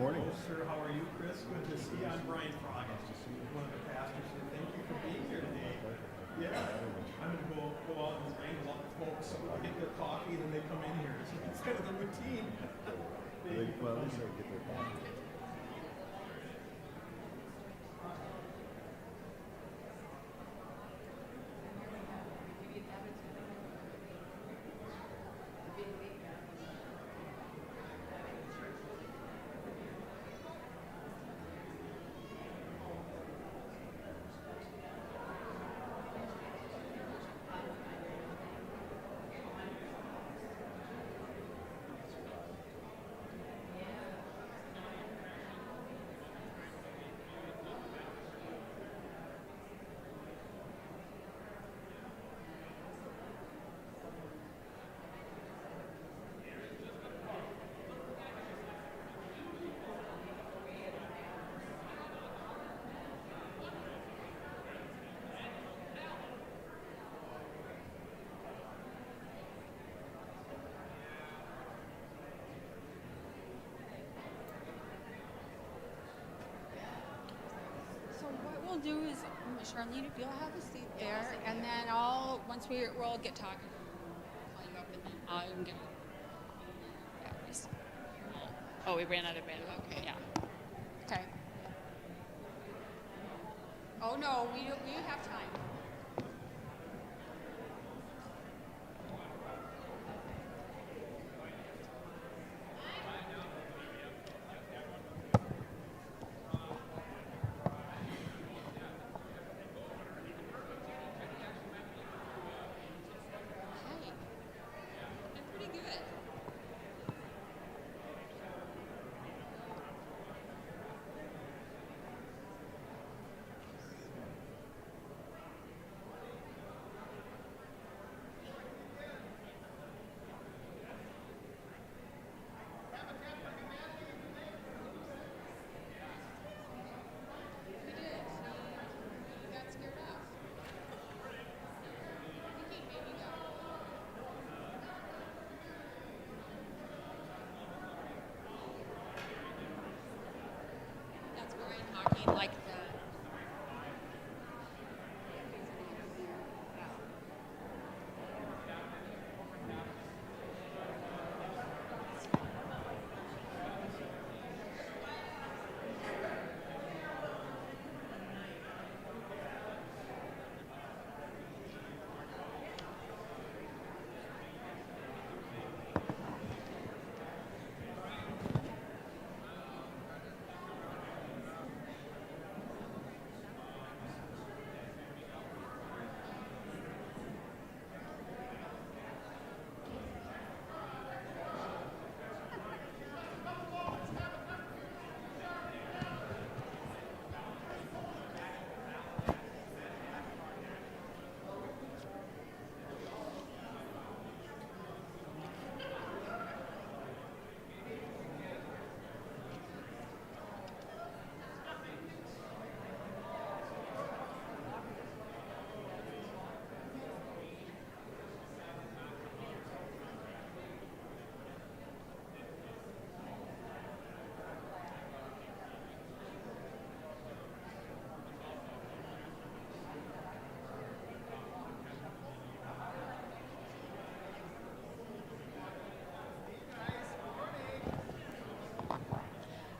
morning. Hello, sir. How are you, Chris? Good to see you. I'm Brian Frog. One of the pastors here. Thank you for being here today. Yeah. I'm going to go out and wrangle up the folks so I get their coffee and then they come in here. So it's kind of the routine. Well, at least they get their coffee. So what we'll do is, Charlene, if you'll have a seat there, and then once we'll all get talking, I'll call you up and then I'll get. Yeah, please. Oh, we ran out of bandwidth. Okay. Yeah. Okay. Oh no, we have time. Hi. I'm pretty good. We did. He got scared off. He can maybe go. That's Brian talking like the.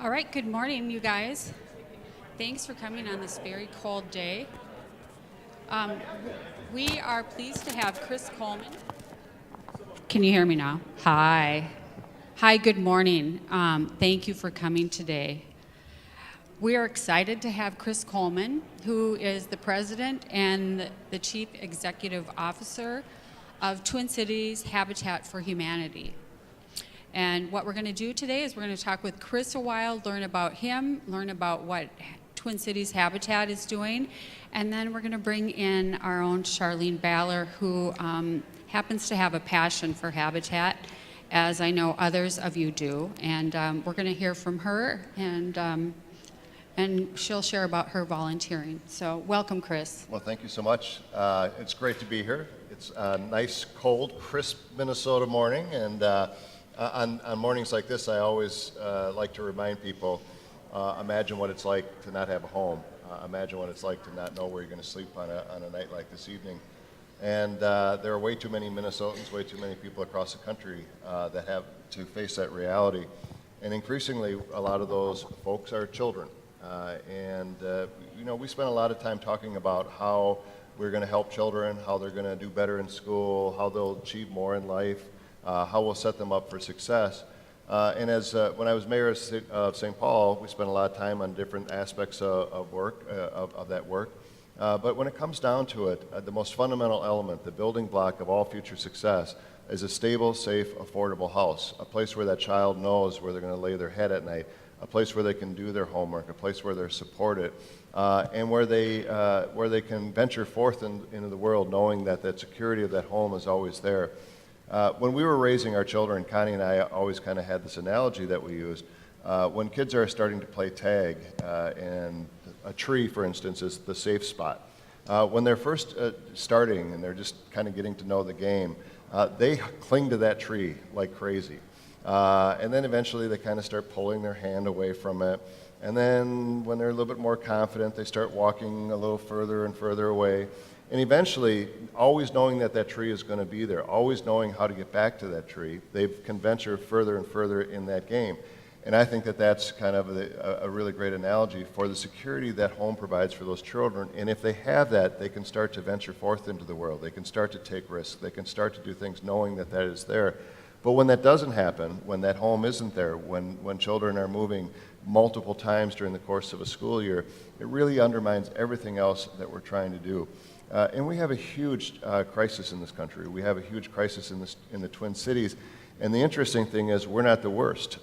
All right, good morning, you guys. Thanks for coming on this very cold day. We are pleased to have Chris Coleman. Can you hear me now? Hi. Hi, good morning. Thank you for coming today. We are excited to have Chris Coleman, who is the president and the chief executive officer of Twin Cities Habitat for Humanity. And what we're going to do today is we're going to talk with Chris a while, learn about him, learn about what Twin Cities Habitat is doing, and then we're going to bring in our own Charlene Baller, who happens to have a passion for Habitat, as I know others of you do. And we're going to hear from her, and she'll share about her volunteering. So welcome, Chris. Well, thank you so much. It's great to be here. It's a nice, cold, crisp Minnesota morning, and On mornings like this, I always like to remind people, imagine what it's like to not have a home. Imagine what it's like to not know where you're going to sleep on a night like this evening. And there are way too many Minnesotans, way too many people across the country that have to face that reality. And increasingly, a lot of those folks are children. We spend a lot of time talking about how we're going to help children, how they're going to do better in school, how they'll achieve more in life, how we'll set them up for success. When I was mayor of St. Paul, we spent a lot of time on different aspects of that work. But when it comes down to it, the most fundamental element, the building block of all future success, is a stable, safe, affordable house, a place where that child knows where they're going to lay their head at night, a place where they can do their homework, a place where they're supported, and where they can venture forth into the world knowing that that security of that home is always there. When we were raising our children, Connie and I always kind of had this analogy that we used. When kids are starting to play tag, and a tree, for instance, is the safe spot. When they're first starting and they're just kind of getting to know the game, they cling to that tree like crazy. And then eventually they kind of start pulling their hand away from it. And then when they're a little bit more confident, they start walking a little further and further away. And eventually, always knowing that that tree is going to be there, always knowing how to get back to that tree, they can venture further and further in that game. And I think that that's kind of a really great analogy for the security that home provides for those children. And if they have that, they can start to venture forth into the world. They can start to take risks. They can start to do things knowing that that is there. But when that doesn't happen, when that home isn't there, when children are moving multiple times during the course of a school year, it really undermines everything else that we're trying to do. And we have a huge crisis in this country. We have a huge crisis in the Twin Cities. And the interesting thing is we're not the worst.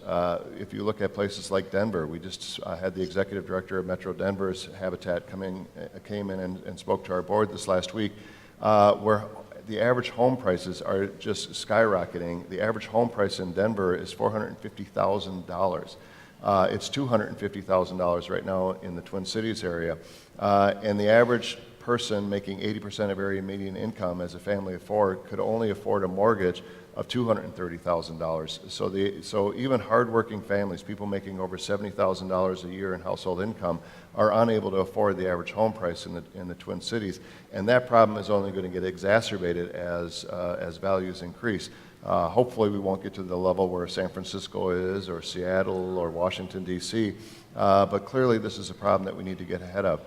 If you look at places like Denver, we just had the executive director of Metro Denver's Habitat came in and spoke to our board this last week, where the average home prices are just skyrocketing. The average home price in Denver is $450,000. It's $250,000 right now in the Twin Cities area. And the average person making 80% of area median income as a family of four could only afford a mortgage of $230,000. So even hardworking families, people making over $70,000 a year in household income, are unable to afford the average home price in the Twin Cities. And that problem is only going to get exacerbated as values increase. Hopefully we won't get to the level where San Francisco is, or Seattle, or Washington, D.C., but clearly this is a problem that we need to get ahead of.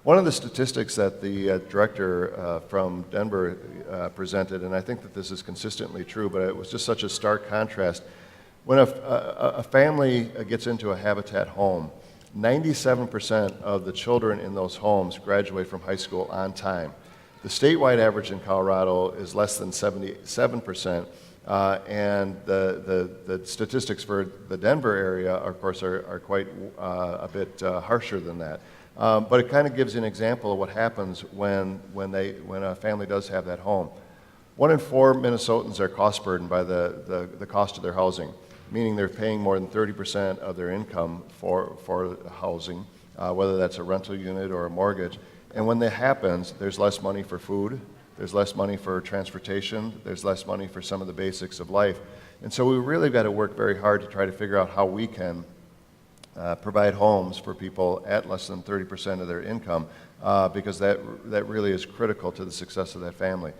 One of the statistics that the director from Denver presented, and I think that this is consistently true, but it was just such a stark contrast. When a family gets into a Habitat home, 97% of the children in those homes graduate from high school on time. The statewide average in Colorado is less than 77%, and the statistics for the Denver area, of course, are quite a bit harsher than that. But it kind of gives you an example of what happens when a family does have that home. 1 in 4 Minnesotans are cost burdened by the cost of their housing, meaning they're paying more than 30% of their income for housing, whether that's a rental unit or a mortgage. And when that happens, there's less money for food, there's less money for transportation, there's less money for some of the basics of life. And so we really got to work very hard to try to figure out how we can provide homes for people at less than 30% of their income, because that really is critical to the success of that family.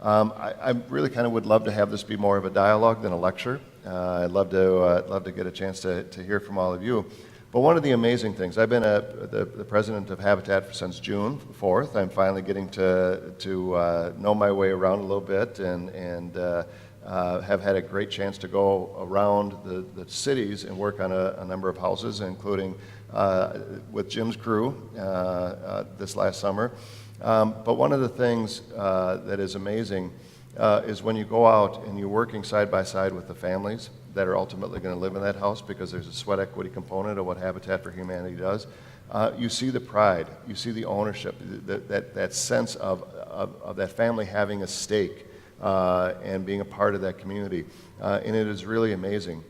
I really kind of would love to have this be more of a dialogue than a lecture. I'd love to get a chance to hear from all of you. But one of the amazing things, I've been the president of Habitat since June 4th. I'm finally getting to know my way around a little bit, and have had a great chance to go around the cities and work on a number of houses, including with Jim's crew this last summer. But one of the things that is amazing is when you go out and you're working side by side with the families that are ultimately going to live in that house, because there's a sweat equity component of what Habitat for Humanity does. You see the pride, you see the ownership, that sense of that family having a stake and being a part of that community. And it is really amazing.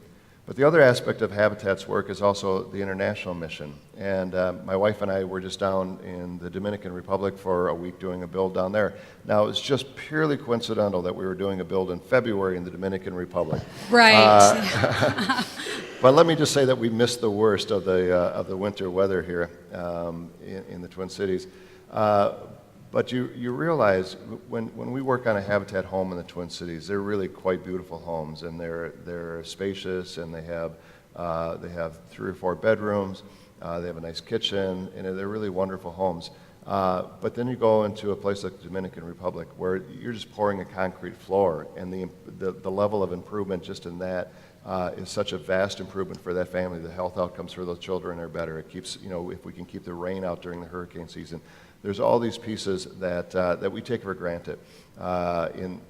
But the other aspect of Habitat's work is also the international mission. And my wife and I were just down in the Dominican Republic for a week doing a build down there. Now, it's just purely coincidental that we were doing a build in February in the Dominican Republic. Right. But let me just say that we missed the worst of the winter weather here in the Twin Cities. But you realize when we work on a Habitat home in the Twin Cities, they're really quite beautiful homes, and they're spacious, and they have 3 or 4 bedrooms, they have a nice kitchen, and they're really wonderful homes. But then you go into a place like the Dominican Republic where you're just pouring a concrete floor, and the level of improvement just in that is such a vast improvement for that family. The health outcomes for those children are better. It keeps, if we can keep the rain out during the hurricane season. There's all these pieces that we take for granted in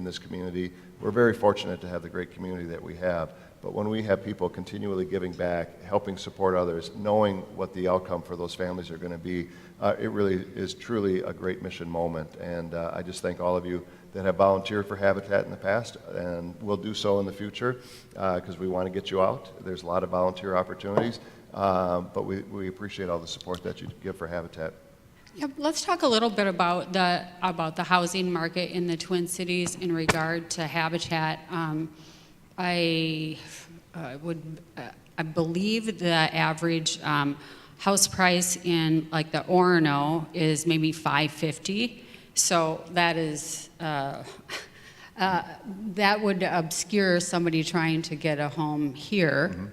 this community. We're very fortunate to have the great community that we have. But when we have people continually giving back, helping support others, knowing what the outcome for those families are going to be, it really is truly a great mission moment. And I just thank all of you that have volunteered for Habitat in the past and will do so in the future because we want to get you out. There's a lot of volunteer opportunities, but we appreciate all the support that you give for Habitat. Yeah, let's talk a little bit about the housing market in the Twin Cities in regard to Habitat. I believe the average house price in like the Orono is maybe $550. So that is that would obscure somebody trying to get a home here. Mm-hmm.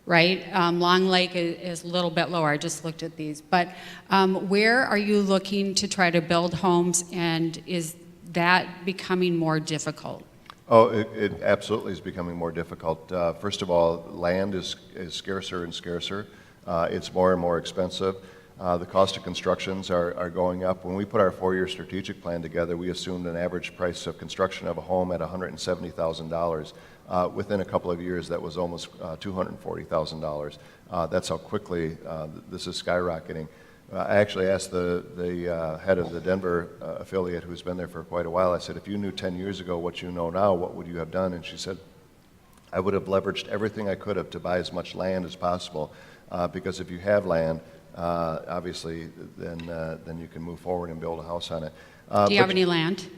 Right? Long Lake is a little bit lower. I just looked at these. But where are you looking to try to build homes, and is that becoming more difficult? Oh, it absolutely is becoming more difficult. First of all, land is scarcer and scarcer. It's more and more expensive. The cost of constructions are going up. When we put our 4-year strategic plan together, we assumed an average price of construction of a home at $170,000. Within a couple of years, that was almost $240,000. That's how quickly this is skyrocketing. I actually asked the head of the Denver affiliate, who's been there for quite a while, I said, if you knew 10 years ago what you know now, what would you have done? And she said, I would have leveraged everything I could have to buy as much land as possible, because if you have land, obviously, then you can move forward and build a house on it. Do you have any land?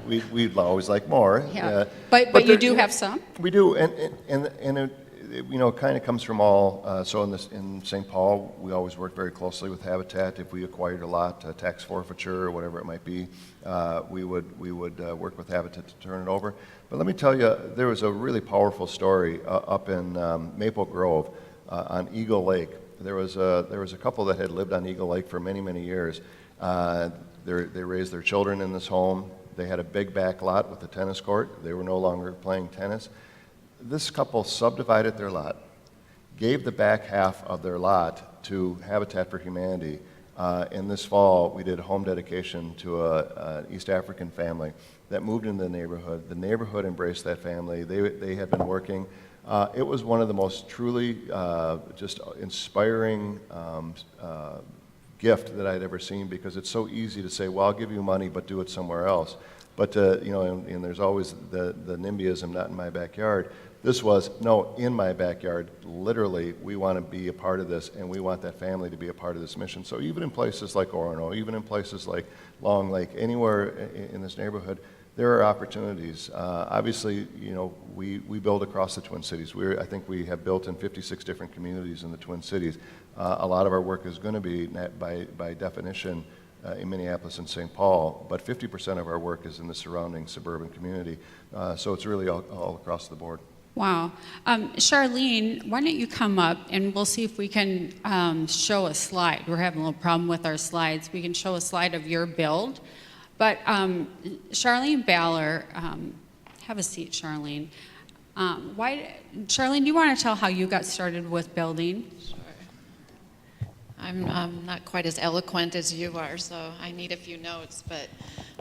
We'd always like more. Yeah. But you do have some? We do, and it kind of comes from all. So in St. Paul, we always work very closely with Habitat. If we acquired a lot, tax forfeiture or whatever it might be, we would work with Habitat to turn it over. But let me tell you, there was a really powerful story up in Maple Grove on Eagle Lake. There was a couple that had lived on Eagle Lake for many, many years. They raised their children in this home. They had a big back lot with a tennis court. They were no longer playing tennis. This couple subdivided their lot, gave the back half of their lot to Habitat for Humanity. And this fall, we did a home dedication to an East African family that moved into the neighborhood. The neighborhood embraced that family. They had been working. It was one of the most truly just inspiring gift that I'd ever seen, because it's so easy to say, well, I'll give you money, but do it somewhere else. But, and there's always the NIMBYism, not in my backyard. This was, no, in my backyard. Literally, we want to be a part of this, and we want that family to be a part of this mission. So even in places like Orono, even in places like Long Lake, anywhere in this neighborhood, there are opportunities. Obviously, we build across the Twin Cities. I think we have built in 56 different communities in the Twin Cities. A lot of our work is going to be, by definition, in Minneapolis and St. Paul, but 50% of our work is in the surrounding suburban community. So it's really all across the board. Wow. Charlene, why don't you come up and we'll see if we can show a slide. We're having a little problem with our slides. We can show a slide of your build. But Charlene Baller, have a seat, Charlene. Charlene, do you want to tell how you got started with building? Sure. I'm not quite as eloquent as you are, so I need a few notes, but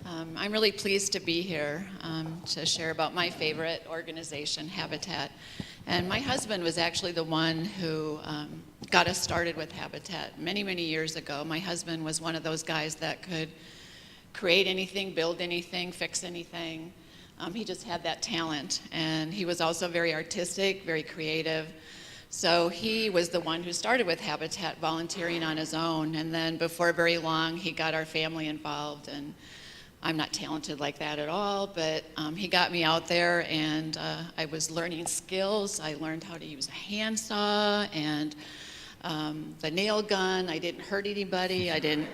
I'm really pleased to be here to share about my favorite organization, Habitat. And my husband was actually the one who got us started with Habitat many, many years ago. My husband was one of those guys that could create anything, build anything, fix anything. He just had that talent, and he was also very artistic, very creative. So he was the one who started with Habitat, volunteering on his own, and then before very long, he got our family involved. And I'm not talented like that at all, but he got me out there, and I was learning skills. I learned how to use a handsaw and the nail gun. I didn't hurt anybody. I didn't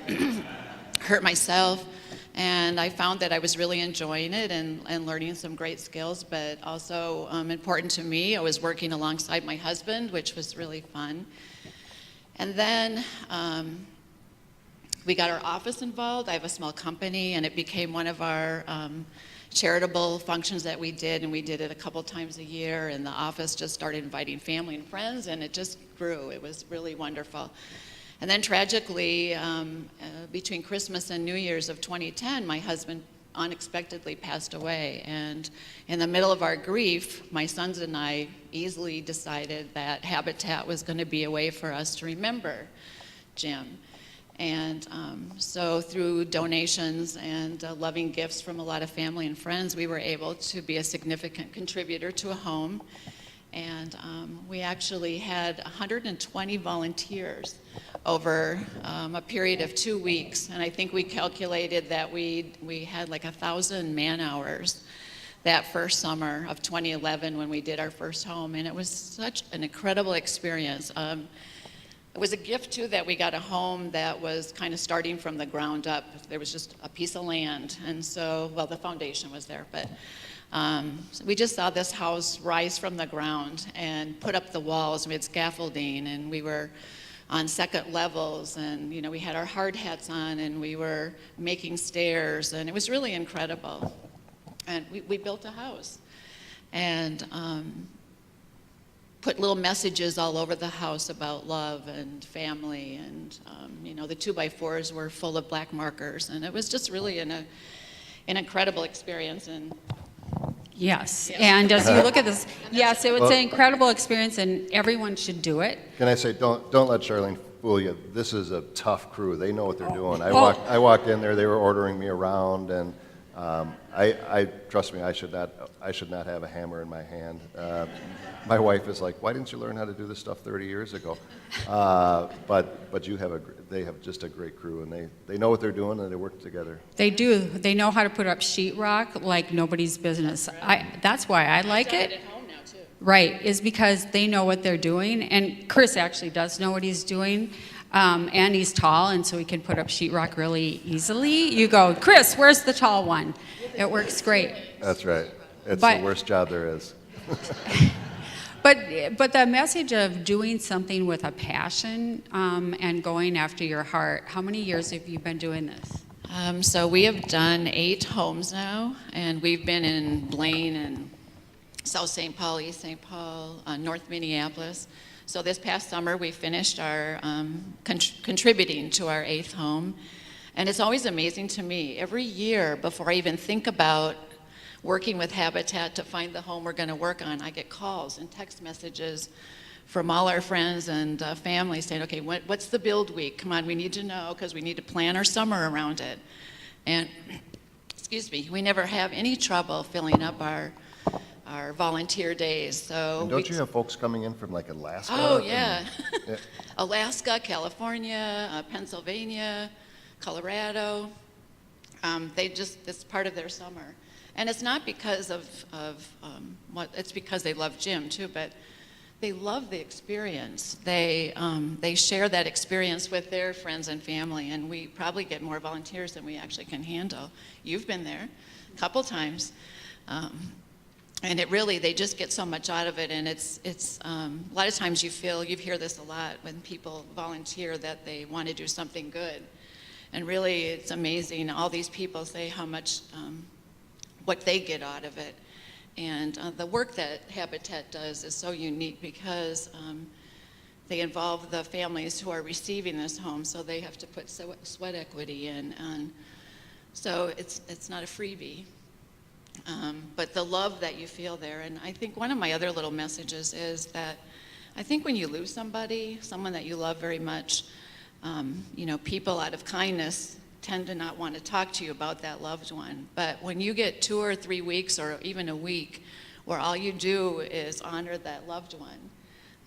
hurt myself. And I found that I was really enjoying it and learning some great skills, but also important to me, I was working alongside my husband, which was really fun. And then we got our office involved. I have a small company, and it became one of our charitable functions that we did, and we did it a couple times a year, and the office just started inviting family and friends, and it just grew. It was really wonderful. And then tragically, between Christmas and New Year's of 2010, my husband unexpectedly passed away. And in the middle of our grief, my sons and I easily decided that Habitat was going to be a way for us to remember Jim. And so through donations and loving gifts from a lot of family and friends, we were able to be a significant contributor to a home. And we actually had 120 volunteers over a period of 2 weeks. And I think we calculated that we had like 1,000 man-hours that first summer of 2011 when we did our first home. And it was such an incredible experience. It was a gift, too, that we got a home that was kind of starting from the ground up. There was just a piece of land. And so, well, the foundation was there, but so we just saw this house rise from the ground and put up the walls. We had scaffolding, and we were on second levels, and you know, we had our hard hats on, and we were making stairs, and it was really incredible. And we built a house, and put little messages all over the house about love and family, and you know, the 2x4s were full of black markers, and it was just really an incredible experience. And Yes, and as you look at this, yes, it was an incredible experience, and everyone should do it. Can I say, don't let Charlene fool you. This is a tough crew. They know what they're doing. I walked in there. They were ordering me around, and I trust me. I should not have a hammer in my hand. My wife is like, why didn't you learn how to do this stuff 30 years ago? But they have just a great crew, and they know what they're doing, and they work together. They do. They know how to put up sheetrock like nobody's business. That's why I like it. at home now, too. Right, is because they know what they're doing, and Chris actually does know what he's doing, and he's tall, and so he can put up sheetrock really easily. You go, Chris, where's the tall one? It works great. That's right. It's But- the worst job there is. But the message of doing something with a passion and going after your heart, how many years have you been doing this? So we have done 8 homes now, and we've been in Blaine and South St. Paul, East St. Paul, North Minneapolis. So this past summer, we finished our contributing to our 8th home. And it's always amazing to me. Every year, before I even think about working with Habitat to find the home we're going to work on, I get calls and text messages from all our friends and family saying, okay, what's the build week? Come on, we need to know because we need to plan our summer around it. And, excuse me, we never have any trouble filling up our volunteer days. So And don't you have folks coming in from like Alaska? Oh, yeah. Yeah. Alaska, California, Pennsylvania, Colorado. It's part of their summer. And it's not because of it's because they love Jim too, but they love the experience. They share that experience with their friends and family, and we probably get more volunteers than we actually can handle. You've been there a couple times. And they just get so much out of it, and it's a lot of times you hear this a lot when people volunteer that they want to do something good. And really, it's amazing. All these people say how much, what they get out of it. And the work that Habitat does is so unique because they involve the families who are receiving this home, so they have to put sweat equity in. And so it's not a freebie. But the love that you feel there, and I think one of my other little messages is that I think when you lose someone that you love very much, people out of kindness tend to not want to talk to you about that loved one. But when you get 2 or 3 weeks or even a week where all you do is honor that loved one,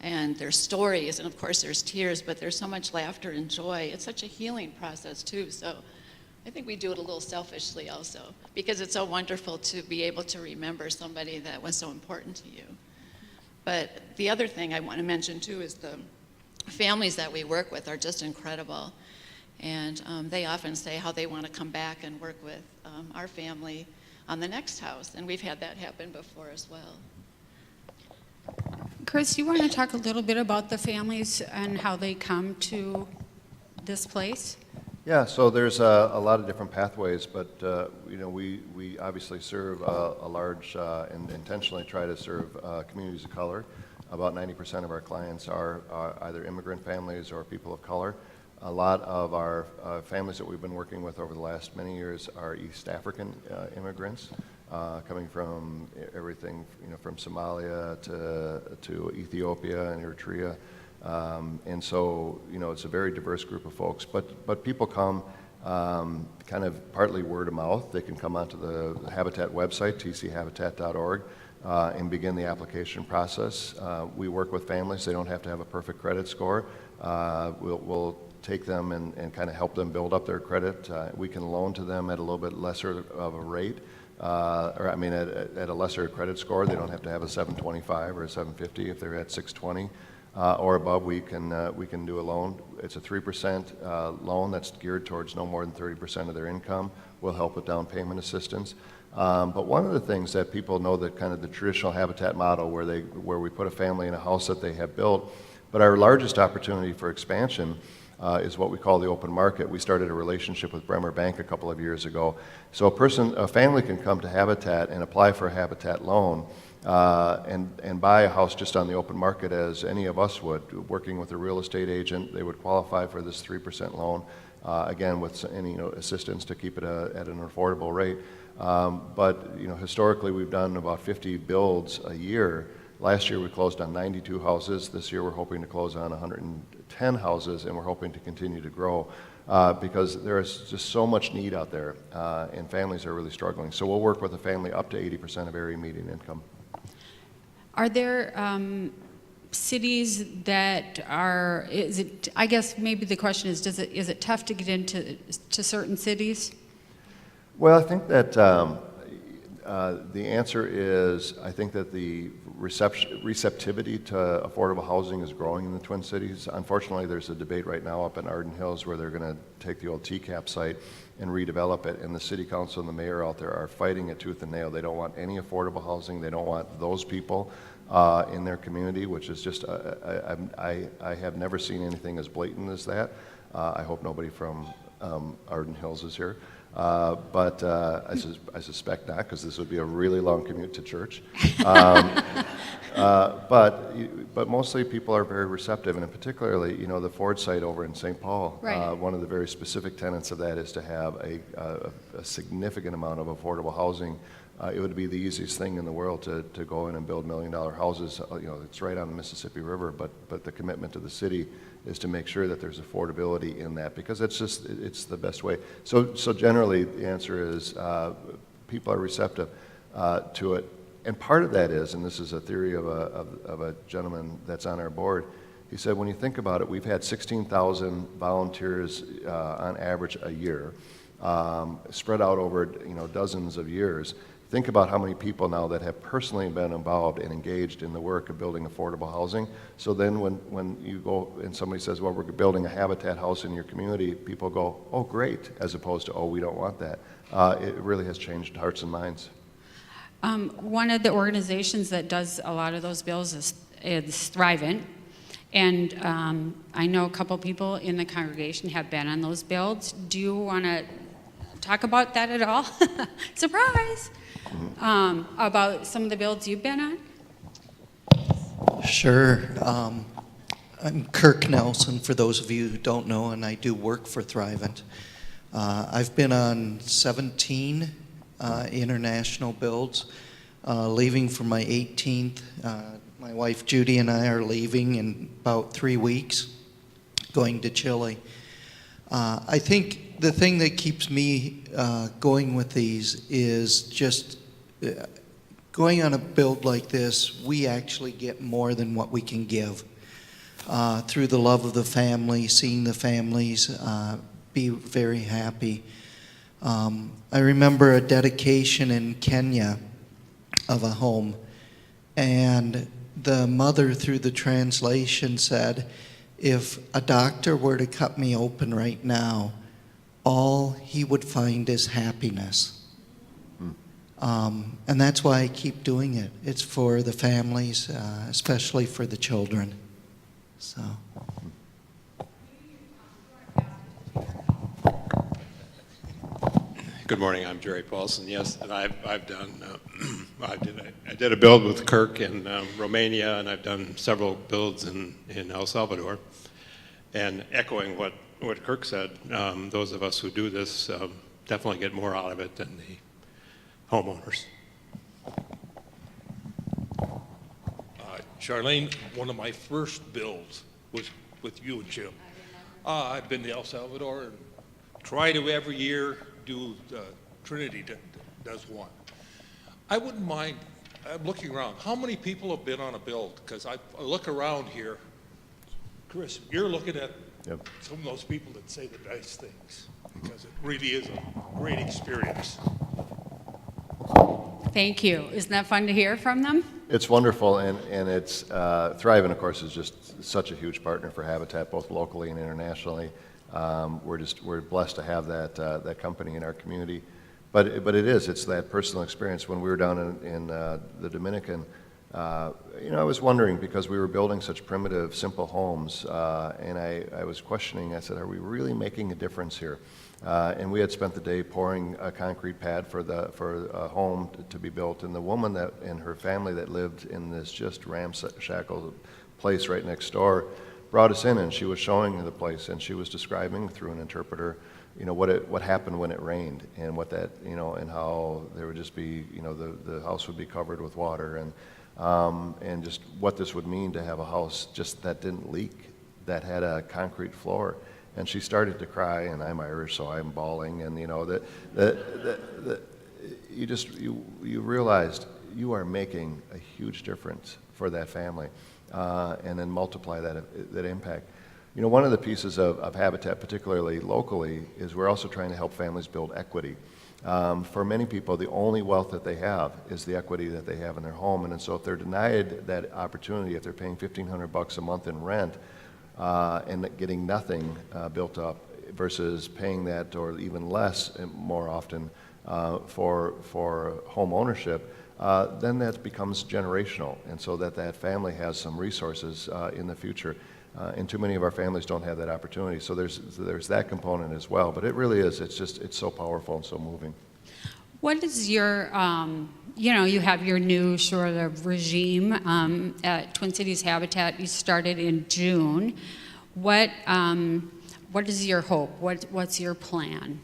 and there's stories, and of course there's tears, but there's so much laughter and joy. It's such a healing process too. So I think we do it a little selfishly also, because it's so wonderful to be able to remember somebody that was so important to you. But the other thing I want to mention too is the families that we work with are just incredible. And they often say how they want to come back and work with our family on the next house. And we've had that happen before as well. Chris, you want to talk a little bit about the families and how they come to this place? Yeah, so there's a lot of different pathways, but you know, we obviously serve a large and intentionally try to serve communities of color. About 90% of our clients are either immigrant families or people of color. A lot of our families that we've been working with over the last many years are East African immigrants, coming from everything, you know, from Somalia to Ethiopia and Eritrea. And so, you know, it's a very diverse group of folks, but people come kind of partly word of mouth. They can come onto the Habitat website, tchabitat.org, and begin the application process. We work with families. They don't have to have a perfect credit score. We'll take them and kind of help them build up their credit. We can loan to them at a little bit lesser of a rate, at a lesser credit score. They don't have to have a 725 or a 750 if they're at 620 or above. We can do a loan. It's a 3% loan that's geared towards no more than 30% of their income. We'll help with down payment assistance. But one of the things that people know, that kind of the traditional Habitat model where we put a family in a house that they have built, but our largest opportunity for expansion is what we call the open market. We started a relationship with Bremer Bank a couple of years ago. So a family can come to Habitat and apply for a Habitat loan and buy a house just on the open market as any of us would, working with a real estate agent. They would qualify for this 3% loan, again with any assistance to keep it at an affordable rate. But historically we've done about 50 builds a year. Last year we closed on 92 houses. This year we're hoping to close on 110 houses, and we're hoping to continue to grow because there is just so much need out there, and families are really struggling. So we'll work with a family up to 80% of area median income. Are there cities that are, I guess maybe the question is it tough to get into certain cities? Well, I think that the answer is, I think that the receptivity to affordable housing is growing in the Twin Cities. Unfortunately, there's a debate right now up in Arden Hills where they're going to take the old TCAP site and redevelop it, and the city council and the mayor out there are fighting it tooth and nail. They don't want any affordable housing. They don't want those people in their community, which is just, I have never seen anything as blatant as that. I hope nobody from Arden Hills is here. But I suspect not, because this would be a really long commute to church. But mostly people are very receptive, and particularly, the Ford site over in St. Paul. Right. One of the very specific tenets of that is to have a significant amount of affordable housing. It would be the easiest thing in the world to go in and build $1 million houses. It's right on the Mississippi River, but the commitment to the city is to make sure that there's affordability in that, because it's the best way. So generally the answer is people are receptive to it, and part of that is, and this is a theory of a gentleman that's on our board. He said, when you think about it, we've had 16,000 volunteers on average a year, spread out over dozens of years. Think about how many people now that have personally been involved and engaged in the work of building affordable housing. So then when you go and somebody says, well, we're building a Habitat house in your community, people go, oh, great, as opposed to, oh, we don't want that. It really has changed hearts and minds. One of the organizations that does a lot of those bills is Thrivent. And I know a couple people in the congregation have been on those builds. Do you want to talk about that at all? Surprise! About some of the builds you've been on? Sure. I'm Kirk Nelson, for those of you who don't know, and I do work for Thrivent. I've been on 17 international builds, leaving for my 18th. My wife Judy and I are leaving in about 3 weeks, going to Chile. I think the thing that keeps me going with these is just going on a build like this, we actually get more than what we can give. Through the love of the family, seeing the families be very happy. I remember a dedication in Kenya of a home, and the mother, through the translation, said, if a doctor were to cut me open right now, all he would find is happiness. And that's why I keep doing it. It's for the families, especially for the children. So. Good morning. I'm Jerry Paulson. Yes, and I've done. I did a build with Kirk in Romania, and I've done several builds in El Salvador. And echoing what Kirk said, those of us who do this definitely get more out of it than the homeowners. Charlene, one of my first builds was with you and Jim. I've been to El Salvador and try to every year do Trinity does one. I wouldn't mind, I'm looking around, how many people have been on a build? Because I look around here, Chris, you're looking at some of those people that say the nice things, because it really is a great experience. Thank you. Isn't that fun to hear from them? It's wonderful, and it's Thriven, of course, is just such a huge partner for Habitat, both locally and internationally. We're blessed to have that company in our community, but it's that personal experience. When we were down in the Dominican, I was wondering, because we were building such primitive, simple homes, and I was questioning. I said, are we really making a difference here? And we had spent the day pouring a concrete pad for a home to be built, and the woman and her family that lived in this just ramshackle place right next door brought us in, and she was showing the place, and she was describing through an interpreter, what happened when it rained, and what that, and how there would just be, the house would be covered with water, and just what this would mean to have a house just that didn't leak, that had a concrete floor. And she started to cry, and I'm Irish, so I'm bawling, and you realized you are making a huge difference for that family, and then multiply that impact. One of the pieces of Habitat, particularly locally, is we're also trying to help families build equity. For many people, the only wealth that they have is the equity that they have in their home, and so if they're denied that opportunity, if they're paying $1,500 a month in rent, and getting nothing built up versus paying that or even less more often for home ownership, then that becomes generational, and so that family has some resources in the future. And too many of our families don't have that opportunity. So there's that component as well. But it really is. It's so powerful and so moving. What is your, you have your new sort of regime at Twin Cities Habitat. You started in June. What is your hope? What's your plan?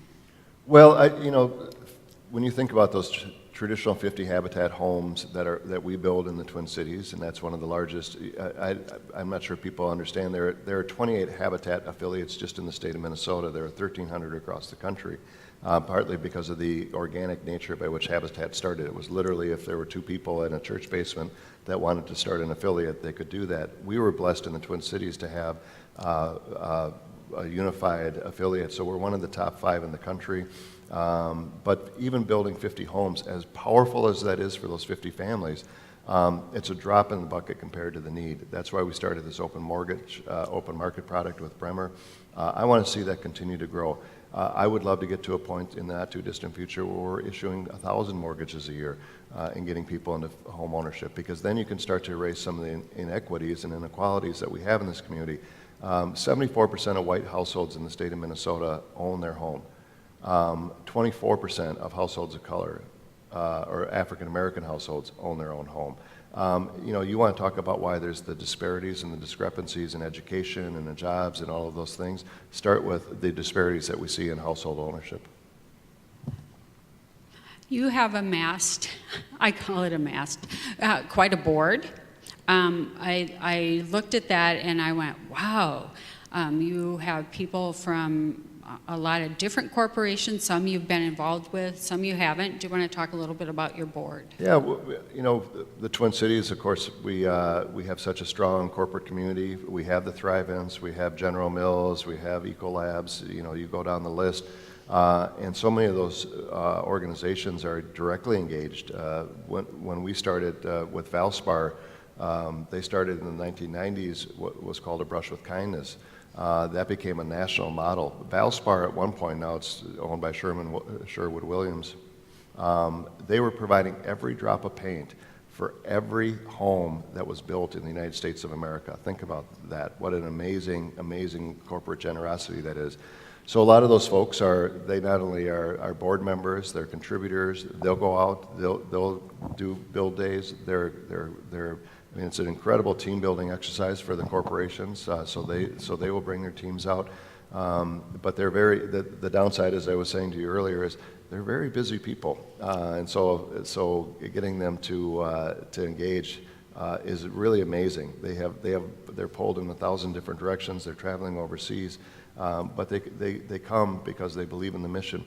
Well, when you think about those traditional 50 Habitat homes that we build in the Twin Cities, and that's one of the largest. I'm not sure people understand. There are 28 Habitat affiliates just in the state of Minnesota. There are 1,300 across the country. Partly because of the organic nature by which Habitat started. It was literally, if there were two people in a church basement that wanted to start an affiliate, they could do that. We were blessed in the Twin Cities to have a unified affiliate, so we're one of the top 5 in the country. But even building 50 homes, as powerful as that is for those 50 families, it's a drop in the bucket compared to the need. That's why we started this open market product with Bremer. I want to see that continue to grow. I would love to get to a point in the not too distant future where we're issuing 1,000 mortgages a year and getting people into home ownership, because then you can start to erase some of the inequities and inequalities that we have in this community. 74% of white households in the state of Minnesota own their home. 24% of households of color or African American households own their own home. You want to talk about why there's the disparities and the discrepancies in education and in jobs and all of those things. Start with the disparities that we see in household ownership. You have amassed, I call it amassed, quite a board. I looked at that and I went, wow. You have people from a lot of different corporations. Some you've been involved with, some you haven't. Do you want to talk a little bit about your board? Yeah, you know, the Twin Cities, of course, we have such a strong corporate community. We have the Thrive-Ins, we have General Mills, we have Ecolabs, you know, you go down the list. And so many of those organizations are directly engaged. When we started with Valspar, they started in the 1990s what was called a Brush with Kindness. That became a national model. Valspar at one point, now it's owned by Sherwood Williams, they were providing every drop of paint for every home that was built in the United States of America. Think about that. What an amazing, amazing corporate generosity that is. So a lot of those folks they not only are board members, they're contributors, they'll go out, they'll do build days, I mean, it's an incredible team building exercise for the corporations, so they will bring their teams out. But they're the downside, as I was saying to you earlier, is they're very busy people. And so getting them to engage is really amazing. They're pulled in 1,000 different directions, they're traveling overseas, but they come because they believe in the mission.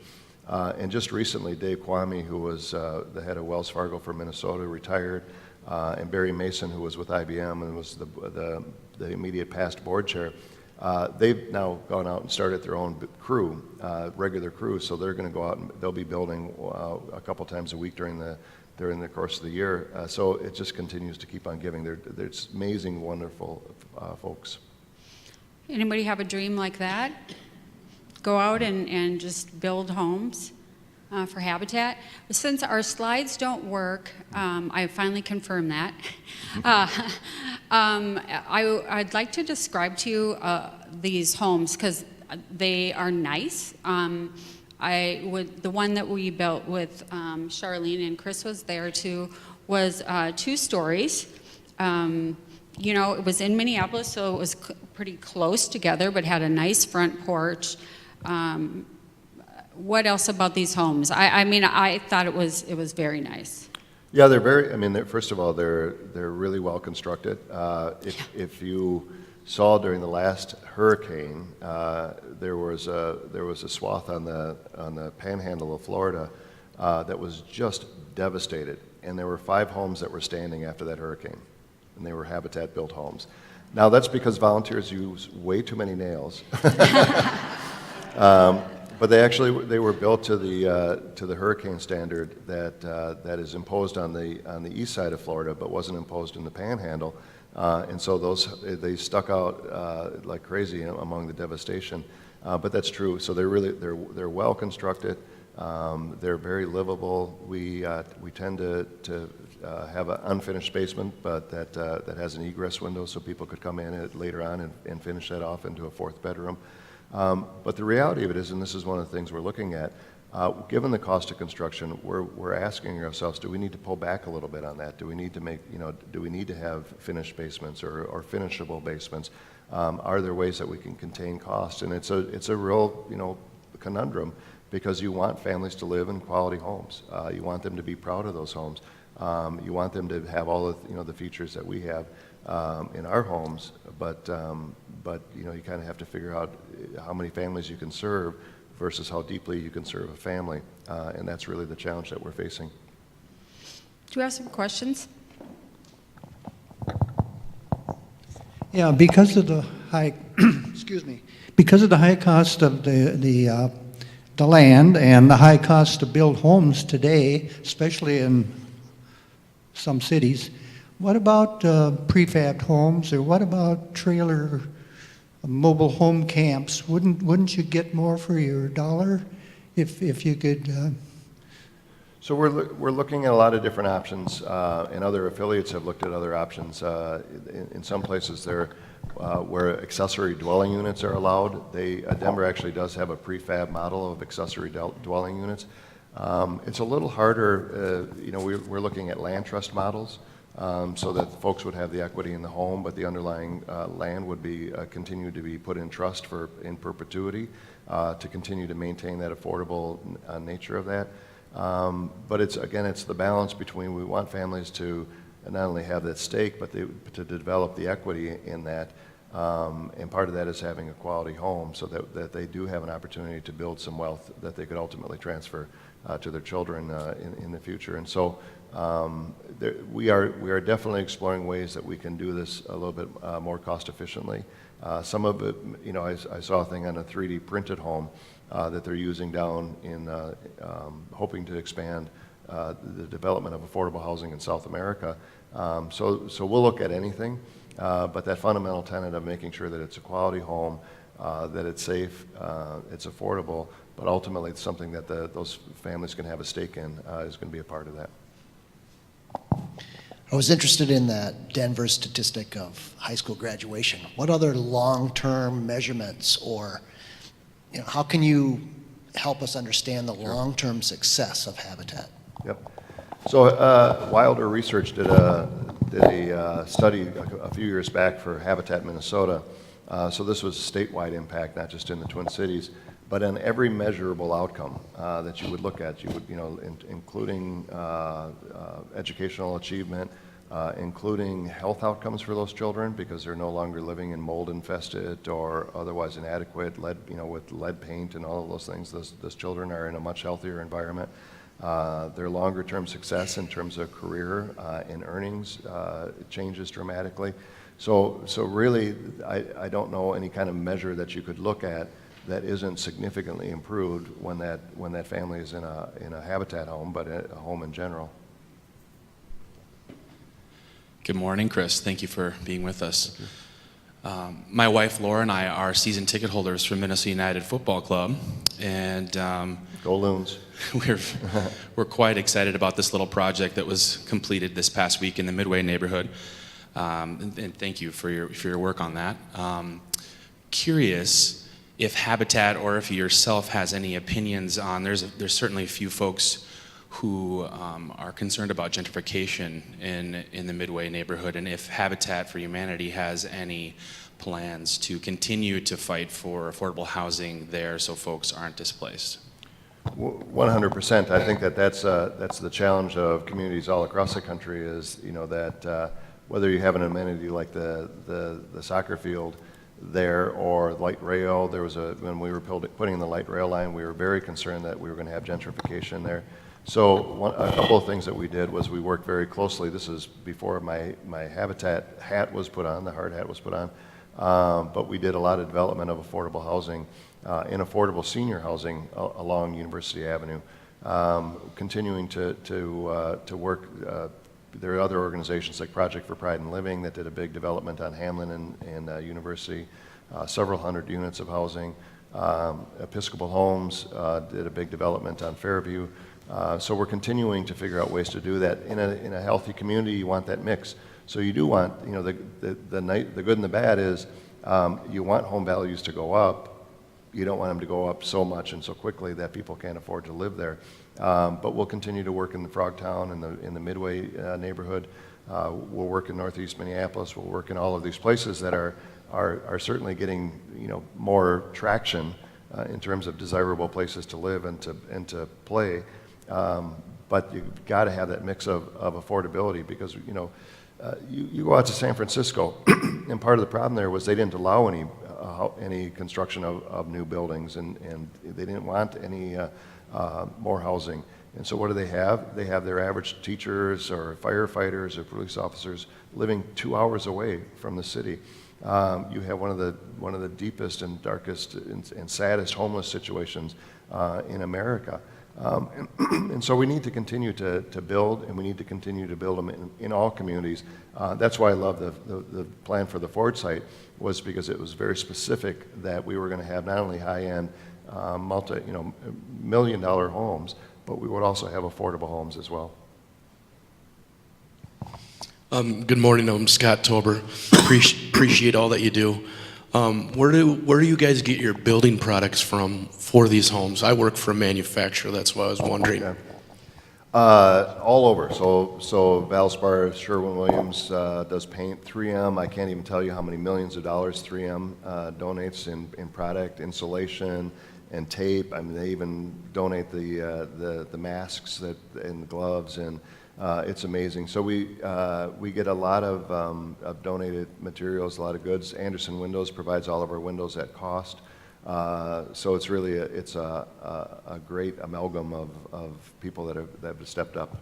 And just recently, Dave Kwame, who was the head of Wells Fargo for Minnesota, retired. And Barry Mason, who was with IBM and was the immediate past board chair, they've now gone out and started their own crew, regular crew. So they're going to go out and they'll be building a couple times a week during the course of the year. So it just continues to keep on giving. They're amazing, wonderful folks. Anybody have a dream like that? Go out and just build homes for Habitat. Since our slides don't work, I finally confirmed that. I'd like to describe to you these homes because they are nice. The one that we built with Charlene and Chris was there too was 2 stories. You know, it was in Minneapolis, so it was pretty close together, but had a nice front porch. What else about these homes? I mean, I thought it was very nice. Yeah, they're very. I mean, first of all, they're really well constructed. If you saw during the last hurricane, there was a swath on the panhandle of Florida that was just devastated, and there were 5 homes that were standing after that hurricane, and they were Habitat built homes. Now that's because volunteers use way too many nails. But they were built to the hurricane standard that is imposed on the east side of Florida, but wasn't imposed in the Panhandle, and so they stuck out like crazy among the devastation. But that's true. So they're well constructed. They're very livable. We tend to have an unfinished basement, but that has an egress window, so people could come in later on and finish that off into a 4th bedroom. But the reality of it is, and this is one of the things we're looking at, given the cost of construction, we're asking ourselves, do we need to pull back a little bit on that? Do we need to have finished basements or finishable basements? Are there ways that we can contain cost? And it's a real, conundrum, because you want families to live in quality homes. You want them to be proud of those homes. You want them to have all of the features that we have in our homes, but you kind of have to figure out how many families you can serve versus how deeply you can serve a family, and that's really the challenge that we're facing. Do you have some questions? Yeah, because of the high, excuse me, because of the high cost of the land and the high cost to build homes today, especially in some cities, what about prefabbed homes, or what about trailer mobile home camps? Wouldn't you get more for your dollar if you could? So we're looking at a lot of different options, and other affiliates have looked at other options. In some places, where accessory dwelling units are allowed, Denver actually does have a prefab model of accessory dwelling units. It's a little harder. We're looking at land trust models, so that folks would have the equity in the home, but the underlying land would be continue to be put in trust in perpetuity to continue to maintain that affordable nature of that. But it's the balance between, we want families to not only have that stake, but to develop the equity in that. And part of that is having a quality home so that they do have an opportunity to build some wealth that they could ultimately transfer to their children in the future. And so we are definitely exploring ways that we can do this a little bit more cost efficiently. Some of it, I saw a thing on a 3D printed home that they're using down in hoping to expand the development of affordable housing in South America. So we'll look at anything, but that fundamental tenet of making sure that it's a quality home, that it's safe, it's affordable, but ultimately it's something that those families can have a stake in is going to be a part of that. I was interested in that Denver statistic of high school graduation. What other long-term measurements or how can you help us understand the long-term success of Habitat? Yep. So Wilder Research did a study a few years back for Habitat Minnesota. So this was a statewide impact, not just in the Twin Cities, but on every measurable outcome that you would look at. You would, including educational achievement, including health outcomes for those children because they're no longer living in mold-infested or otherwise inadequate lead, with lead paint and all of those things. Those children are in a much healthier environment. Their longer-term success in terms of career and earnings changes dramatically. So really, I don't know any kind of measure that you could look at that isn't significantly improved when that family is in a Habitat home, but a home in general. Good morning, Chris. Thank you for being with us. My wife Laura and I are season ticket holders for Minnesota United Football Club, and Go Loons. we're quite excited about this little project that was completed this past week in the Midway neighborhood. And thank you for your work on that. Curious if Habitat or if yourself has any opinions on, there's certainly a few folks who are concerned about gentrification in the Midway neighborhood, and if Habitat for Humanity has any plans to continue to fight for affordable housing there so folks aren't displaced. 100%. I think that's the challenge of communities all across the country is, that whether you have an amenity like the soccer field there or light rail, when we were putting in the light rail line, we were very concerned that we were going to have gentrification there. So a couple of things that we did was we worked very closely. This is before my Habitat hat was put on, the hard hat was put on, but we did a lot of development of affordable housing in affordable senior housing along University Avenue. Continuing to work, there are other organizations like Project for Pride in Living that did a big development on Hamlin and University, several hundred units of housing. Episcopal Homes did a big development on Fairview. So we're continuing to figure out ways to do that. In a healthy community, you want that mix. So you do want, the good and the bad is you want home values to go up. You don't want them to go up so much and so quickly that people can't afford to live there. But we'll continue to work in the Frogtown and in the Midway neighborhood. We'll work in Northeast Minneapolis. We'll work in all of these places that are certainly getting more traction in terms of desirable places to live and to play. But you've got to have that mix of affordability because you go out to San Francisco, and part of the problem there was they didn't allow any construction of new buildings, and they didn't want any more housing. And so what do they have? They have their average teachers or firefighters or police officers living 2 hours away from the city. You have one of the deepest and darkest and saddest homeless situations in America. And so we need to continue to build, and we need to continue to build them in all communities. That's why I love the plan for the Ford site, was because it was very specific that we were going to have not only high-end, million-dollar homes, but we would also have affordable homes as well. Good morning, I'm Scott Tober. Appreciate all that you do. Where do you guys get your building products from for these homes? I work for a manufacturer, that's why I was wondering. Okay. All over. So Valspar, Sherwin-Williams does paint. 3M, I can't even tell you how many millions of dollars 3M donates in product, insulation, and tape. I mean, they even donate the masks and the gloves and It's amazing. So we get a lot of donated materials, a lot of goods. Anderson Windows provides all of our windows at cost. So it's really a great amalgam of people that have stepped up.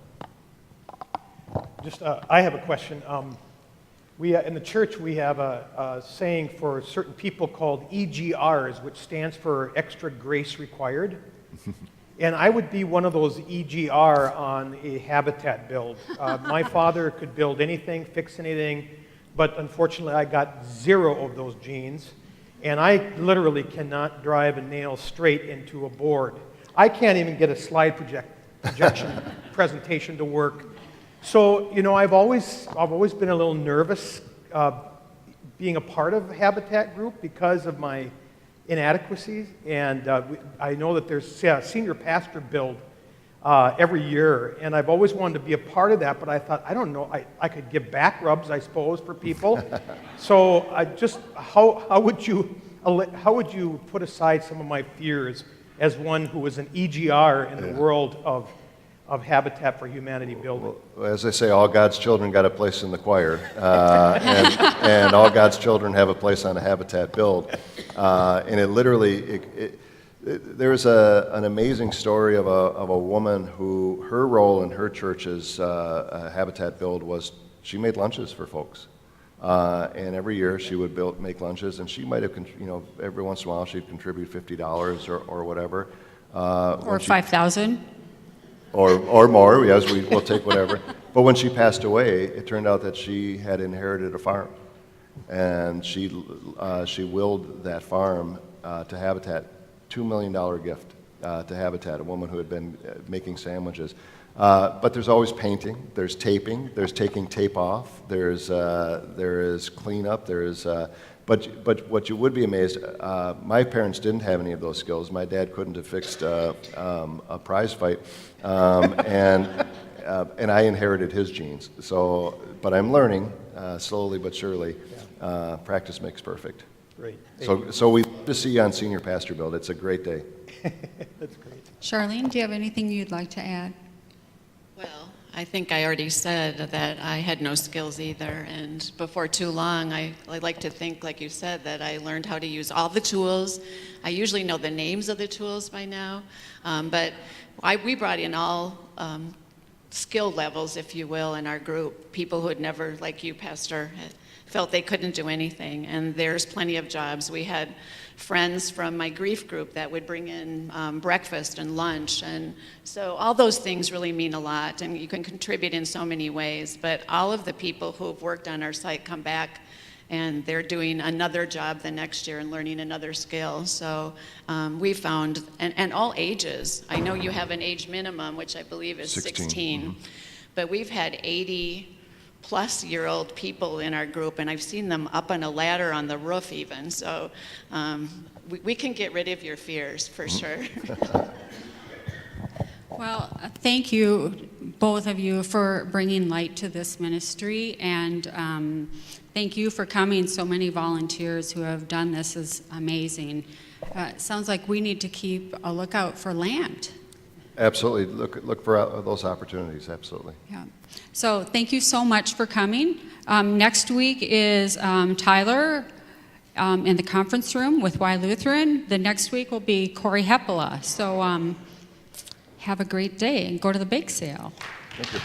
Just, I have a question. We in the church we have a saying for certain people called EGRs, which stands for Extra Grace Required. And I would be one of those EGR on a habitat build. My father could build anything, fix anything, but unfortunately I got 0 of those genes. And I literally cannot drive a nail straight into a board. I can't even get a slide projection presentation to work. So, you know, I've always been a little nervous being a part of a habitat group because of my inadequacies, and I know that there's a senior pastor build every year, and I've always wanted to be a part of that, but I thought, I don't know, I could give back rubs, I suppose, for people. So I just, how would you put aside some of my fears as one who is an EGR in the world of Habitat for Humanity building? Well, as they say, all God's children got a place in the choir, and all God's children have a place on a Habitat build. And it literally, there's an amazing story of a woman who, her role in her church's Habitat build was she made lunches for folks. And every year she would make lunches, and she might have, every once in a while she'd contribute $50 or whatever. Or 5,000. Or more, yes, we'll take whatever. But when she passed away, it turned out that she had inherited a farm. And she willed that farm to Habitat, $2 million gift to Habitat, a woman who had been making sandwiches. But there's always painting, there's taping, there's taking tape off, there is cleanup, but what you would be amazed, my parents didn't have any of those skills. My dad couldn't have fixed a prize fight, and I inherited his genes. So, but I'm learning slowly but surely. Practice makes perfect. Great. So we love to see you on Senior Pastor Build. It's a great day. That's great. Charlene, do you have anything you'd like to add? Well, I think I already said that I had no skills either, and before too long, I like to think, like you said, that I learned how to use all the tools. I usually know the names of the tools by now, but we brought in all skill levels, if you will, in our group. People who had never, like you, Pastor, felt they couldn't do anything, and there's plenty of jobs. We had friends from my grief group that would bring in breakfast and lunch, and so all those things really mean a lot, and you can contribute in so many ways, but all of the people who've worked on our site come back and they're doing another job the next year and learning another skill. So we found, and all ages. I know you have an age minimum, which I believe is 16, mm-hmm. But we've had 80-plus-year-old people in our group, and I've seen them up on a ladder on the roof even. So we can get rid of your fears for sure. Well, thank you, both of you, for bringing light to this ministry, and thank you for coming. So many volunteers who have done this is amazing. It sounds like we need to keep a lookout for land. Absolutely. Look for those opportunities. Absolutely. Yeah. So thank you so much for coming. Next week is Tyler in the conference room with Y Lutheran. The next week will be Corey Hepela. So have a great day and go to the bake sale. Thank you.